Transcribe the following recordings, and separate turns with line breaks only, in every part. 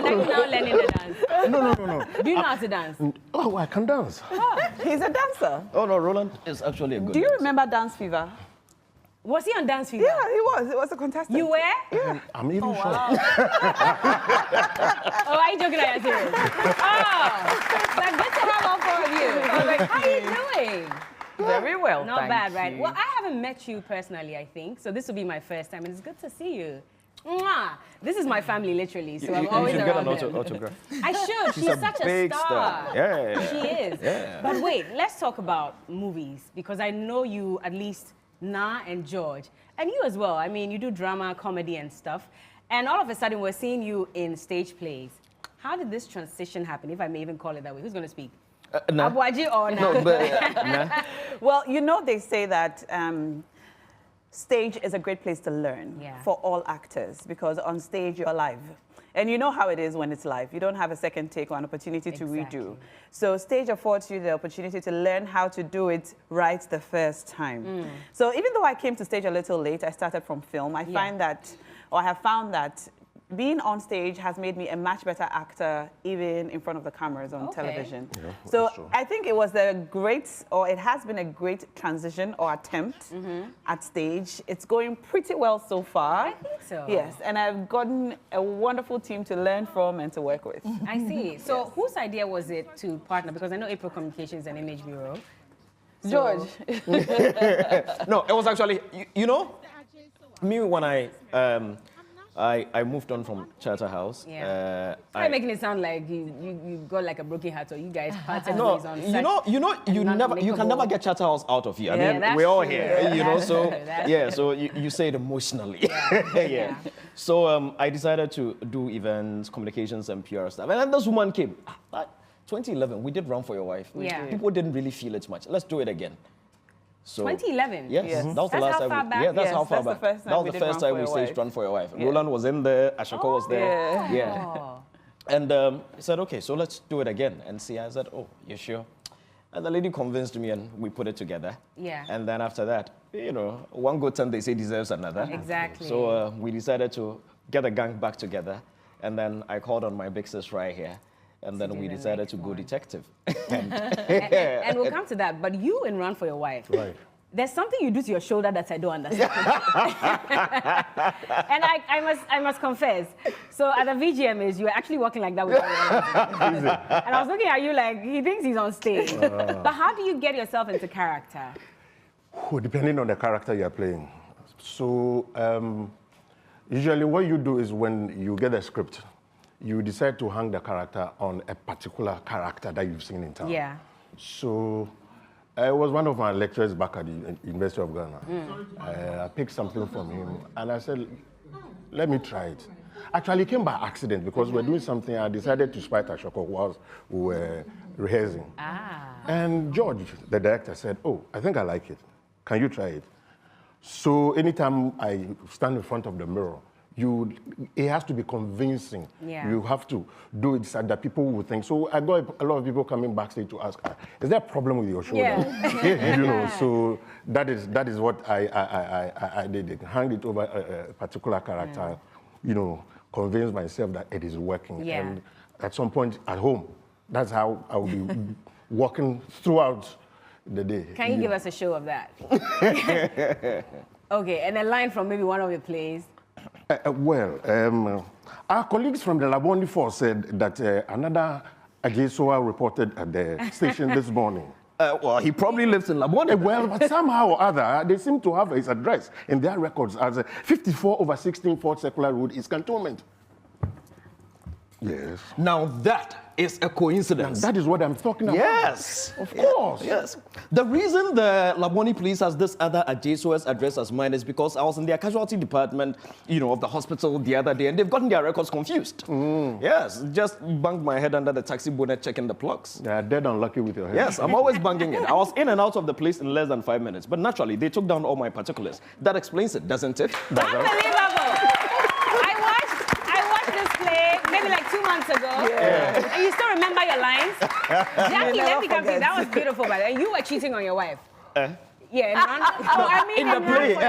are you now learning the dance?
No.
Do you know how to dance?
Oh, I can dance.
He's a dancer.
Oh, no, Roland is actually a good
Do you
dancer.
remember Dance Fever?
Was he on Dance Fever?
Yeah, he was. It was a contestant.
You were?
Yeah.
I'm even sure.
Oh, are you joking? Are you serious? Oh, like, good to have all four of you. I was like, how are you doing?
Very well,
Not
thank
bad, right?
you.
Well, I haven't met you personally, I think, so this will be my first time, and it's good to see you. Mwah! This is my family, literally, so I'm always
you should get
around
an
them.
autograph.
I should. She's such a
big
star.
Yeah.
She is.
Yeah.
But wait, let's talk about movies, because I know you, at least Na and George, and you as well. I mean, you do drama, comedy, and stuff. And all of a sudden, we're seeing you in stage plays. How did this transition happen, if I may even call it that way? Who's going to speak?
Nah.
Abuaji or Na?
No, but nah.
Well, you know, they say that stage is a great place to learn for all actors, because on stage you're live. And you know how it is when it's live. You don't have a second take or an opportunity to redo. So stage affords you the opportunity to learn how to do it right the first time. So even though I came to stage a little late, I started from film. I find that, or I have found that being on stage has made me a much better actor, even in front of the cameras on television. Yeah, so I think it was a great, or it has been a great transition or attempt at stage. It's going pretty well so far.
I think so.
Yes, and I've gotten a wonderful team to learn from and to work with.
I see. So whose idea was it to partner? Because I know April Communications and Image Bureau. So
George.
No, it was actually, you know, me when I moved on from Charterhouse.
I'm making it sound like you got like a broken heart, or you guys parted
No,
ways on
you can never get Charterhouse out of you. I mean, we're all here, you know. So so you say it emotionally. Yeah. So I decided to do events, communications, and PR stuff. And then this woman came. 2011, we did Run for Your Wife.
Yeah.
People didn't really feel it much. Let's do it again. So,
2011?
Yes. That was the last time.
How far back?
Yeah, that's how far
that's
back.
the first time
that was the first time we staged Run for Your Wife. Roland was in there, Ashoko was there. Yeah. And he said, okay, so let's do it again. And see, I said, oh, you sure? And the lady convinced me, and we put it together.
Yeah.
And then after that, you know, one good turn they say deserves another.
Exactly.
So we decided to get the gang back together. And then I called on my big sis right here. And then we decided to go detective.
and we'll come to that. But you in Run for Your Wife.
Right.
There's something you do to your shoulder that I don't understand. And I must confess. So at the VGMAs, you were actually walking like that with your And I was looking at you like, he thinks he's on stage. But how do you get yourself into character?
Depending on the character you're playing. So usually what you do is when you get a script, you decide to hang the character on a particular character that you've seen in town.
Yeah.
So I was one of my lecturers back at the University of Ghana. I picked something from him, and I said, let me try it. Actually, it came by accident, because we're doing something. I decided to spite Ashoko whilst we were rehearsing. And George, the director, said, oh, I think I like it. Can you try it? So anytime I stand in front of the mirror, it has to be convincing.
Yeah.
You have to do it so that people will think. So I got a lot of people coming backstage to ask, is there a problem with your shoulder?
Yeah.
You know, so that is what I did. Hang it over a particular character, you know, convince myself that it is working.
Yeah.
And at some point at home, that's how I will be walking throughout the day.
Can you give us a show of that? Okay, and a line from maybe one of your plays.
Our colleagues from the Laboni Force said that another Ajesoa reported at the station this morning.
Well, he probably lives in Labone.
Well, but somehow or other, they seem to have his address in their records as 54/16 Fort Circular Road, East Cantonment. Yes.
Now that is a coincidence.
That is what I'm talking about.
Yes.
Of course.
Yes. The reason the Labone police has this other Ajeso's address as mine is because I was in their casualty department, you know, of the hospital the other day, and they've gotten their records confused. Yes. Just banged my head under the taxi bonnet checking the plugs.
They are dead unlucky with your head.
Yes, I'm always banging it. I was in and out of the place in less than 5 minutes, but naturally, they took down all my particulars. That explains it, doesn't it?
Unbelievable. I watched this play maybe like 2 months ago. Yeah. And you still remember your lines? Jackie, let me come to you. That was beautiful, by the way. And you were cheating on your wife. Yeah,
in the play.
No,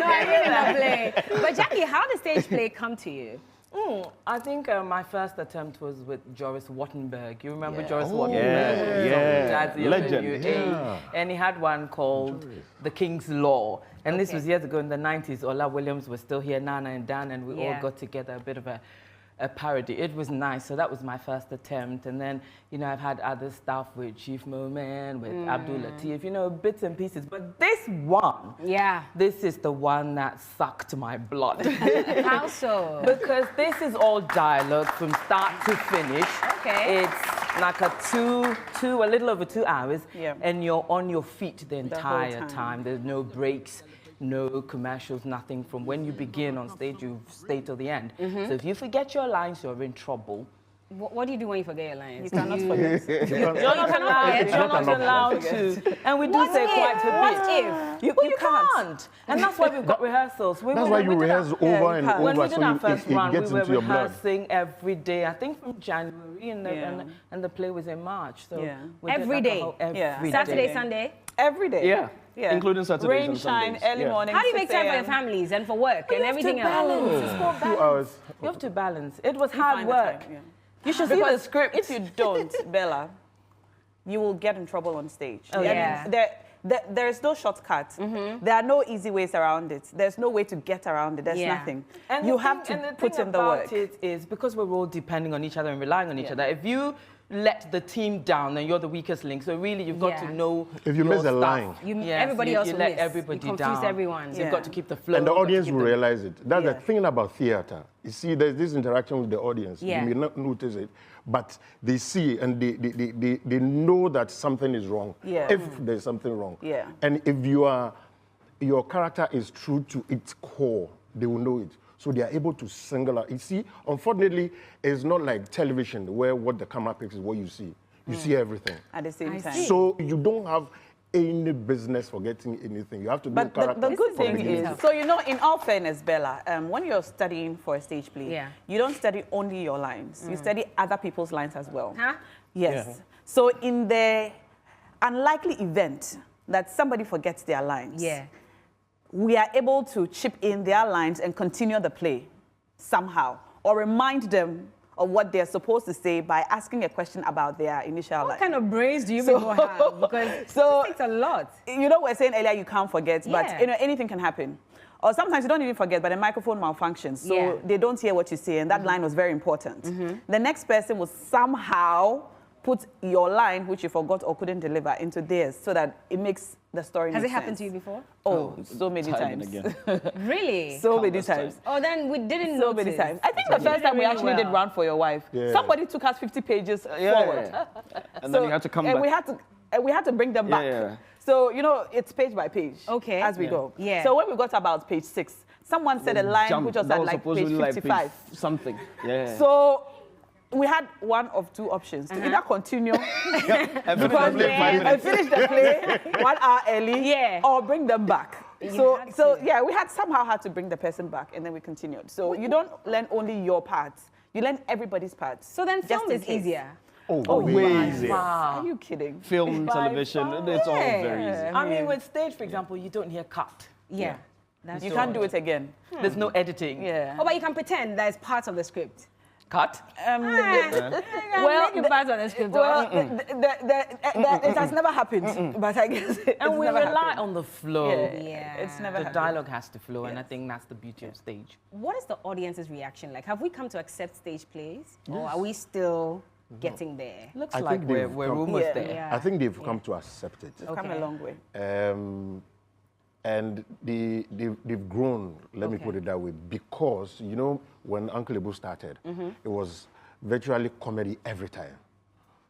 I mean in the play. But Jackie, how did stage play come to you?
I think my first attempt was with Joris Wattenberg. You remember Joris Wattenberg?
Yeah. Legend.
And he had one called The King's Law. And this was years ago in the 90s. Ola Williams was still here, Nana and Dan, and we all got together, a bit of a parody. It was nice. So that was my first attempt. And then, you know, I've had other stuff with Chief Moman, with Abdul Latif, you know, bits and pieces. But this one, this is the one that sucked my blood.
How so?
Because this is all dialogue from start to finish.
Okay.
It's like a little over 2 hours.
Yeah.
And you're on your feet the entire
whole
time. There's no breaks. No commercials, nothing. From when you begin on stage, you stay till the end. So if you forget your lines, you're in trouble.
What do you do when you forget your lines?
You cannot forget.
You're not allowed to. And we do say quite a bit.
What if?
You can't. And that's why we've got rehearsals.
That's why you rehearse over and over.
When we did our first run, we were
your blood.
rehearsing every day. I think from January, and the play was in March. So we did
every
like a
day.
whole- every
Saturday,
day.
Sunday.
Every day.
Yeah. Including Saturdays
Rain,
and
shine,
Sundays.
early morning.
How do you make
6
time for your
a.m.?
families and for work and everything else?
It's called
2 hours.
You have to balance. It was hard
Find the
work.
time,
You should see the script.
If you don't, Bella, you will get in trouble on stage.
Oh, yeah.
There's no shortcut. There are no easy ways around it. There's no way to get around it. There's nothing.
And
you have to put in the work.
It is because we're all depending on each other and relying on each other. If you let the team down, then you're the weakest link. So really, you've got to know.
If you
your
miss a
stuff.
line,
everybody else
you
will
let
miss.
everybody
You confuse
down.
everyone.
So you've got to keep the flow.
and the
you've got to
audience
keep
will
the-
realize it. That's the thing about theater. You see, there's this interaction with the audience.
Yeah.
You may not notice it, but they see and they know that something is wrong.
Yeah.
If there's something wrong.
Yeah.
And if your character is true to its core, they will know it. So they are able to single out. You see, unfortunately, it's not like television where what the camera picks is what you see. You see everything.
At the same time.
So you don't have any business forgetting anything. You have to be
But the good
from
thing
beginning.
is, so you know, in all fairness, Bella, when you're studying for a stage play, you don't study only your lines. You study other people's lines as well.
Huh?
Yes.
Yeah.
So in the unlikely event that somebody forgets their lines, we are able to chip in their lines and continue the play somehow, or remind them of what they're supposed to say by asking a question about their initial line.
What kind of brains do you people have? Because it takes a lot.
You know, we're saying earlier you can't forget, but
Yeah.
you know, anything can happen. Or sometimes you don't even forget, but the microphone malfunctions, so they don't hear what you say, and that line was very important. The next person will somehow put your line, which you forgot or couldn't deliver, into theirs, so that it makes the story
Has
make
it happened
sense.
to you before?
Oh, so many
Time and
times.
again.
Really?
So many times.
Oh, then we didn't
So
notice.
many times. I think the first time we
Really
actually did
well.
Run for Your Wife, somebody took us 50 pages forward.
And then you had to come
and
back.
we had to bring them back.
Yeah.
So, you know, it's page by page as we go.
Yeah.
So when we got about page 6, someone said a line
Jump.
which was
That
at like
supposed to
page
be like
55.
something. Yeah.
So we had one of two options, to either continue
and
finish the play 1 hour early or bring them back. So we had somehow had to bring the person back, and then we continued. So you don't learn only your parts, you learn everybody's parts.
So then
just
film
in
is
case.
easier.
Oh, way easier.
Are you kidding?
Film, television, it's all very easy.
I mean, with stage, for example, you don't hear cut.
Yeah. That's
You
true.
can't do it again.
There's no editing.
Yeah.
Oh, but you can pretend that it's part of the script.
Cut?
Well, make it part of the script.
Well, it has never happened, but I guess it's
And we
never
rely
happened.
on the flow.
Yeah.
It's never
The
happened.
dialogue has to flow, and I think that's the beauty of stage.
What is the audience's reaction like? Have we come to accept stage plays? Or are we still getting there?
Looks
I
like
think
we're
they've come-
almost
Yeah.
there.
Yeah.
I think they've come to accept it.
We've come a long way.
And they've grown, let me put it that way, because, you know, when Uncle Ibu started, it was virtually comedy every time.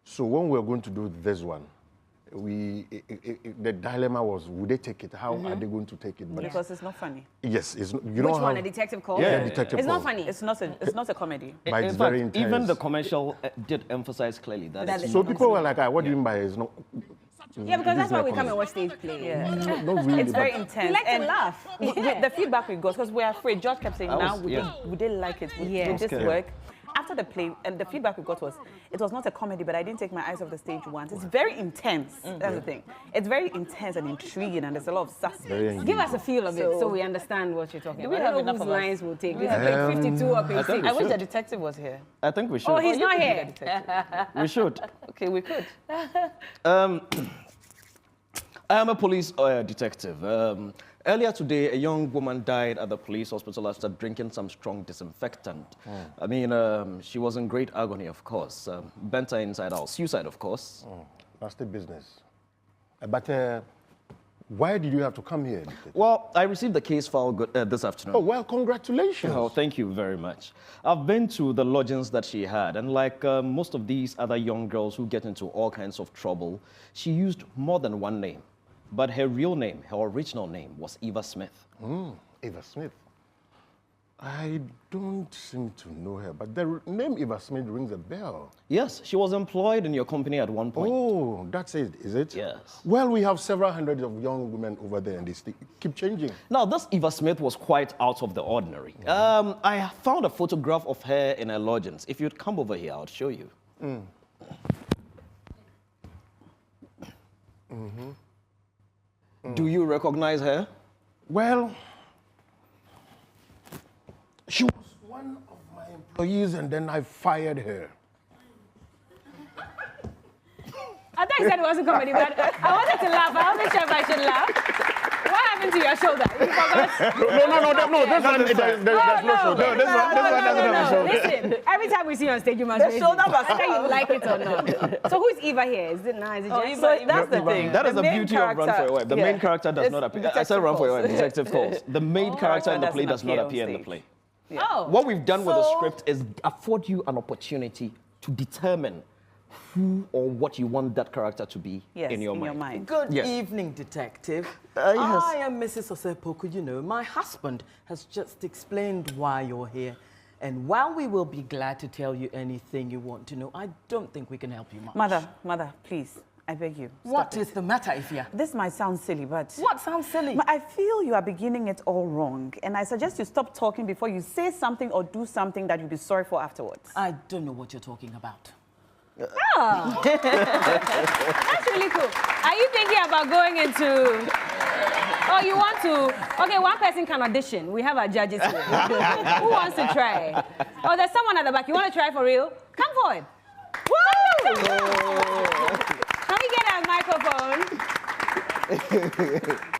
So when we were going to do this one, the dilemma was, would they take it? How are they going to take it? But
Because it's not funny.
yes, it's, you
Which
don't
one?
have,
A detective call?
Yeah, detective
It's not
call.
funny.
It's not a comedy.
But it's
In
very
fact,
intense.
even the commercial did emphasize clearly that
That
it's
is-
So people were like, what do you mean by it's not?
Yeah, because that's why we come
comedy.
and watch stage plays.
Yeah.
Not really.
It's very
but-
intense.
We like to
And
laugh.
the feedback we got, because we're afraid, George kept saying,
I
now,
was-
would
yeah.
they like it? Would this
Yeah.
work? after the play, and the feedback we got was, it was not a comedy, but I didn't take my eyes off the stage once. It's very intense. That's the thing. It's very intense and intriguing, and there's a lot of suspense.
Give us a feel of it so we understand what you're talking about.
Do we have enough
whose
of
lines we'll take? This is page 52 or page 6.
I wish the detective was here.
I think we should.
Oh, he's not here.
We should.
Okay, we could.
I am a police detective. Earlier today, a young woman died at the police hospital after drinking some strong disinfectant. I mean, she was in great agony, of course. Bent her inside out. Suicide, of course.
That's the business. But why did you have to come here?
Well, I received the case file this afternoon.
Oh, well, congratulations.
Oh, thank you very much. I've been to the lodgings that she had, and like most of these other young girls who get into all kinds of trouble, she used more than one name. But her real name, her original name, was Eva Smith.
Eva Smith. I don't seem to know her, but the name Eva Smith rings a bell.
Yes, she was employed in your company at one point.
Oh, that's it, is it?
Yes.
Well, we have several hundreds of young women over there, and they keep changing.
Now, this Eva Smith was quite out of the ordinary. I found a photograph of her in her lodgings. If you'd come over here, I'll show you. Do you recognize her?
Well, she was one of my employees, and then I fired her.
I thought you said it wasn't comedy, but I wanted to laugh. I wasn't sure if I should laugh. What happened to your shoulder? You forgot?
No, this one, there's no shoulder.
No, this one doesn't have a shoulder.
Listen, every time we see you on stage, you must raise
shoulder
it.
must
Whether you like it or not. So who's Eva here? Is it nice? Is it Jen?
So that's the thing.
That is the
main
beauty of Run for Your Wife. The main character does not appear. I said Run for Your Wife, Detective Calls. The main character in the play does not appear in the play.
Oh.
What we've done with the script is afford you an opportunity to determine who or what you want that character to be in your mind.
Good evening, Detective.
Yes.
I am Mrs. Osepoku. You know, my husband has just explained why you're here. And while we will be glad to tell you anything you want to know, I don't think we can help you much.
Mother, please, I beg you.
What is the matter, Ifya?
This might sound silly, but...
What sounds silly?
I feel you are beginning it all wrong, and I suggest you stop talking before you say something or do something that you'll be sorry for afterwards.
I don't know what you're talking about.
Oh. That's really cool. Are you thinking about going into... Oh, you want to... Okay, one person can audition. We have our judges here. Who wants to try? Oh, there's someone at the back. You want to try for real? Come forward. Woo! Can we get a microphone?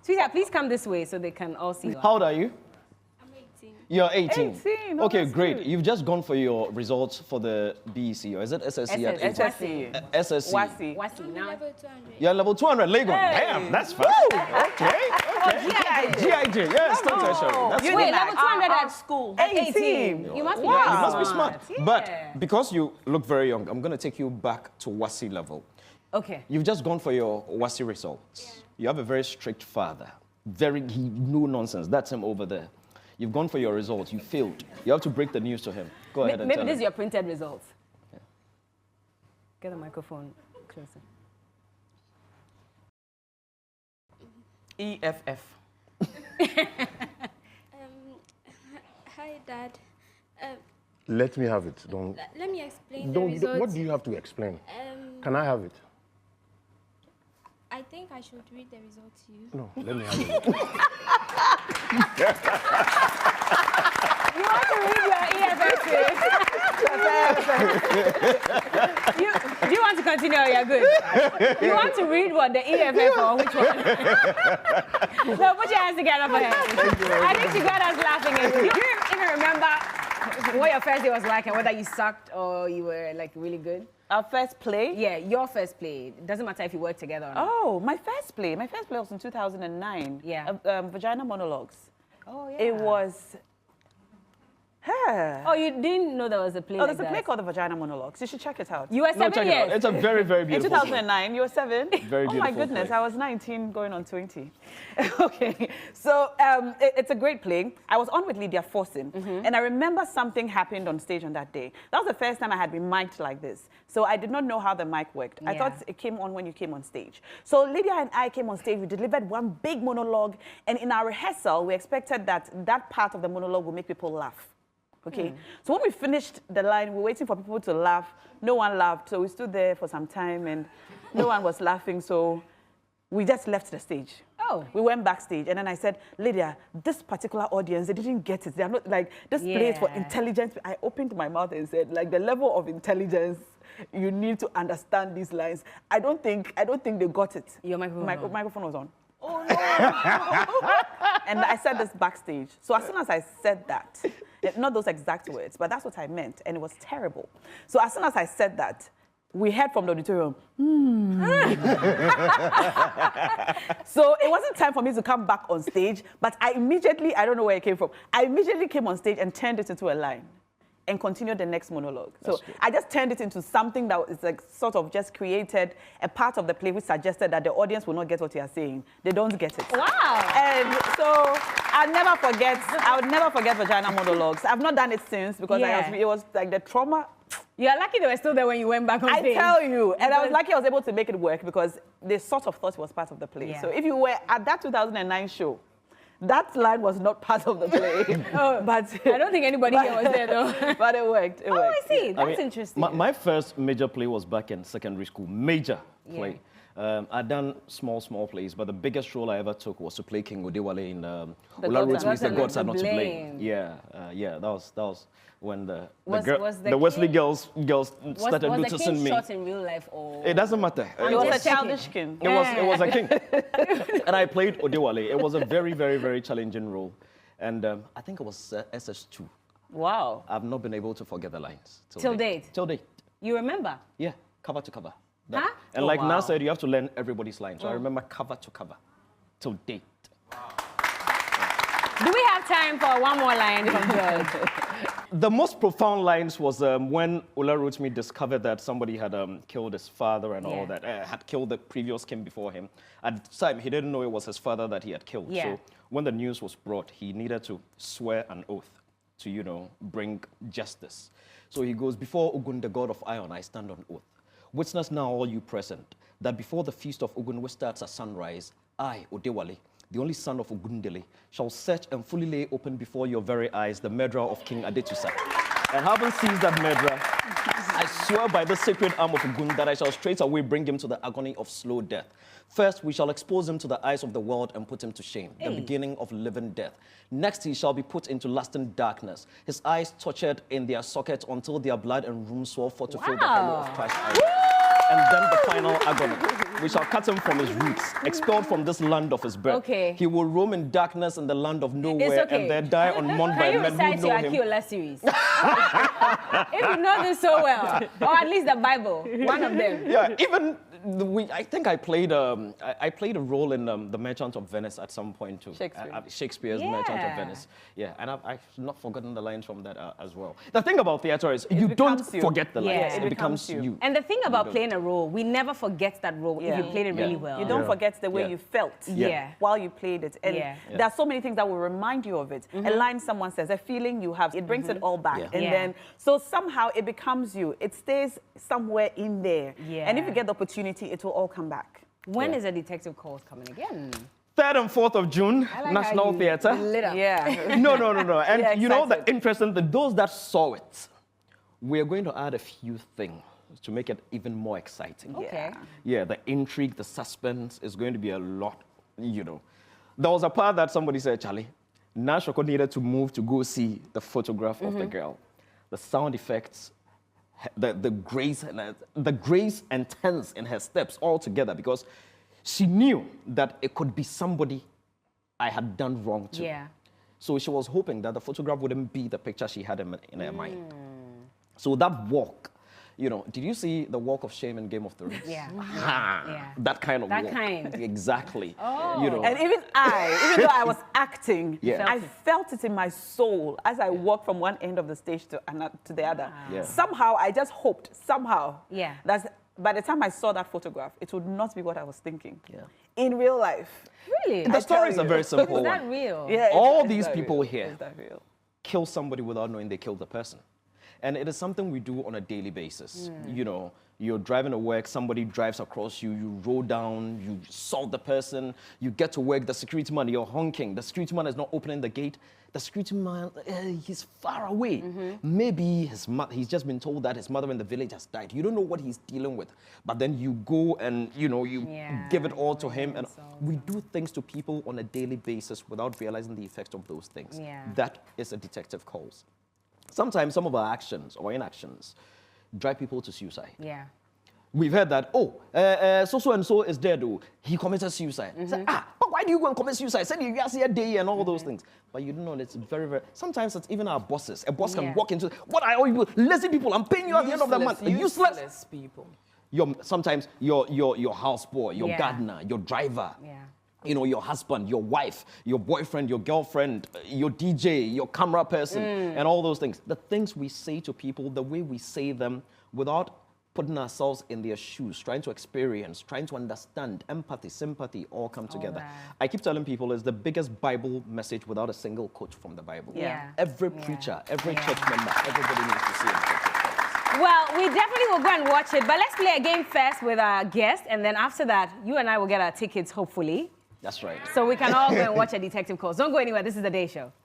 Sweetheart, please come this way so they can all see you.
How old are you?
I'm 18.
You're 18.
18.
Okay, great. You've just gone for your results for the BEC, or is it SSC?
SSC.
SSC.
Wasi, now.
Level 200.
You're level 200, Lagos. Damn, that's fast. Okay. GIJ. Yes, thanks, Ashari. That's
Wait, level 200 at
school.
18. You must be
You
very
must be smart.
Yeah.
But because you look very young, I'm going to take you back to WASI level.
Okay.
You've just gone for your WASI results.
Yeah.
You have a very strict father. No nonsense. That's him over there. You've gone for your results. You failed. You have to break the news to him. Go ahead and
Maybe
tell
this
him.
is your printed results. Yeah. Get the microphone closer.
EFF.
Hi, Dad.
Let me have it. Don't.
Let me explain the results.
What do you have to explain? Can I have it?
I think I should read the results to you.
No, let me have it.
You want to read your EFF? Do you want to continue or you're good? You want to read what the EFF or which one? No, put your hands together for him. I think she got us laughing. Do you even remember what your first day was like and whether you sucked or you were like really good?
Our first play?
Yeah, your first play. It doesn't matter if you work together or not.
Oh, my first play. My first play was in 2009.
Yeah.
Vagina Monologues.
Oh, yeah.
It was...
Oh, you didn't know there was a play like
there's a
that?
play called The Vagina Monologues. You should check it out.
You were 7
Check it
years.
out. It's a very, very
In
beautiful
2009, you were 7?
Very
Oh my
beautiful
goodness,
play.
I was 19 going on 20. Okay, so it's a great play. I was on with Lydia Forson, and I remember something happened on stage on that day. That was the first time I had been mic'd like this. So I did not know how the mic worked. I thought it came on when you came on stage. So Lydia and I came on stage, we delivered one big monologue, and in our rehearsal, we expected that that part of the monologue would make people laugh. Okay, so when we finished the line, we were waiting for people to laugh. No one laughed, so we stood there for some time and no one was laughing, so we just left the stage.
Oh.
We went backstage, and then I said, Lydia, this particular audience, they didn't get it. They are not, like, this place for intelligence. I opened my mouth and said, like, the level of intelligence, you need to understand these lines. I don't think they got it.
Your
microphone was on. Oh, no. And I said this backstage. So as soon as I said that, not those exact words, but that's what I meant, and it was terrible. So as soon as I said that, we heard from the auditorium, So it wasn't time for me to come back on stage, but I don't know where it came from, I immediately came on stage and turned it into a line and continued the next monologue. So I just turned it into something that is like sort of just created a part of the play which suggested that the audience will not get what you are saying. They don't get it.
Wow.
And so I would never forget vagina monologues. I've not done it since because it was like the trauma.
You're lucky they were still there when you went back on stage.
I tell you. And I was lucky I was able to make it work because they sort of thought it was part of the play.
Yeah.
So if you were at that 2009 show, that line was not part of the play. But
I don't think anybody here was there, though.
But it worked. It worked.
I see. That's interesting.
My first major play was back in secondary school. Major play. I'd done small plays, but the biggest role I ever took was to play King Odewale in Ola Rote's The Gods Are Not to Blame. That was when the Wesley girls started noticing me.
Was the king shot in real life or?
It doesn't matter.
It was a childish king.
It was a king. And I played Odewale. It was a very, very, very challenging role. And I think it was SS2.
Wow.
I've not been able to forget the lines.
Till date?
Till date.
You remember?
Yeah, cover to cover.
Huh?
And like Nas said, you have to learn everybody's lines. So I remember cover to cover. Till date.
Do we have time for one more line from George?
The most profound lines was when Ola Rotimi discovered that somebody had killed his father and all that, had killed the previous king before him. At the time, he didn't know it was his father that he had killed.
Yeah.
So when the news was brought, he needed to swear an oath to, bring justice. So he goes, before Ogun, the god of iron, I stand on oath. Witness now, all you present, that before the feast of Ogun, which starts at sunrise, I, Odewale, the only son of Ogundele, shall search and fully lay open before your very eyes the murderer of King Adetusa. And having seized that murderer, I swear by the sacred arm of Ogun that I shall straightway bring him to the agony of slow death. First, we shall expose him to the eyes of the world and put him to shame, the beginning of living death. Next, he shall be put into lasting darkness, his eyes tortured in their sockets until their blood and rheum swell forth to fill the hollow of Christ's eye. And then the final agony. We shall cut him from his roots, expelled from this land of his birth.
Okay.
He will roam in darkness in the land of nowhere and there die unmourned by men who know him.
Can you recite your Akiola series? If you know this so well, or at least the Bible, one of them.
Yeah, even I think I played a role in The Merchant of Venice at some point too. Shakespeare's Merchant of Venice. Yeah, and I've not forgotten the lines from that as well. The thing about theater is you don't forget the lines. It becomes you.
And the thing about playing a role, we never forget that role if you played it really well.
You don't forget the way you felt while you played it. And there are so many things that will remind you of it. A line someone says, a feeling you have, it brings it all back. And then, so somehow it becomes you. It stays somewhere in there. And if you get the opportunity, it will all come back.
When is a detective calls coming again?
3rd and 4th of June, National Theatre. No. And you know the interesting thing, those that saw it, we're going to add a few things to make it even more exciting.
Okay.
Yeah, the intrigue, the suspense is going to be a lot, There was a part that somebody said, Charlie, Nashoko needed to move to go see the photograph of the girl. The sound effects, the grace and tense in her steps all together, because she knew that it could be somebody I had done wrong to.
Yeah.
So she was hoping that the photograph wouldn't be the picture she had in her mind. So that walk, did you see the walk of shame in Game of Thrones?
Yeah.
That kind of walk.
That kind.
Exactly.
Oh.
And even though I was acting, I felt it in my soul as I walked from one end of the stage to the other.
Yeah.
Somehow, I just hoped,
Yeah.
that by the time I saw that photograph, it would not be what I was thinking.
Yeah.
In real life.
Really?
The stories are very simple.
Is that real?
Yeah,
All
it's
these
that
people
real.
here
Is that real?
kill somebody without knowing they killed the person. And it is something we do on a daily basis. You're driving to work, somebody drives across you, you roll down, you assault the person, you get to work, the security man, you're honking, the security man is not opening the gate, the security man, he's far away. Maybe he's just been told that his mother in the village has died. You don't know what he's dealing with, but then you go and, you know, you give it all to him. And we do things to people on a daily basis without realizing the effects of those things. That is a detective cause. Sometimes some of our actions or inactions drive people to suicide. We've heard that, so-and-so is dead, he committed suicide. Say, but why do you go and commit suicide? Say you guys here a day and all those things. But you don't know, it's very, very, sometimes it's even our bosses. A boss can walk into, what are all you lazy people? I'm paying you at the end of the month.
Useless people.
Sometimes your houseboy, your gardener, your driver. You know, your husband, your wife, your boyfriend, your girlfriend, your DJ, your camera person, and all those things. The things we say to people, the way we say them without putting ourselves in their shoes, trying to experience, trying to understand, empathy, sympathy, all come together. I keep telling people it's the biggest Bible message without a single quote from the Bible. Every preacher, every church member, everybody needs to see it.
Well, we definitely will go and watch it, but let's play a game first with our guest, and then after that, you and I will get our tickets, hopefully.
That's right.
So we can all go and watch a detective call. Don't go anywhere. This is The Day Show.